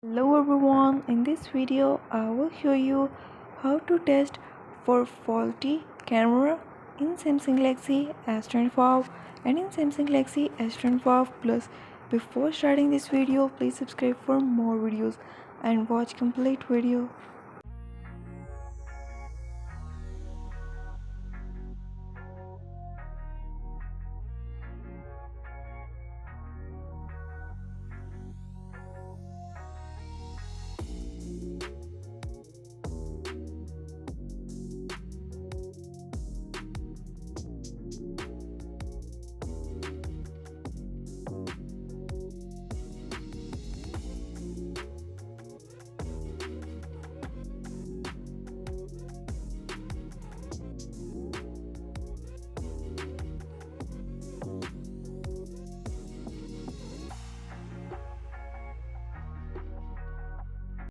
Hello everyone, in this video I will show you how to test for faulty camera in Samsung Galaxy S25 and in Samsung Galaxy S25 Plus. Before starting this video, please subscribe for more videos and watch complete video.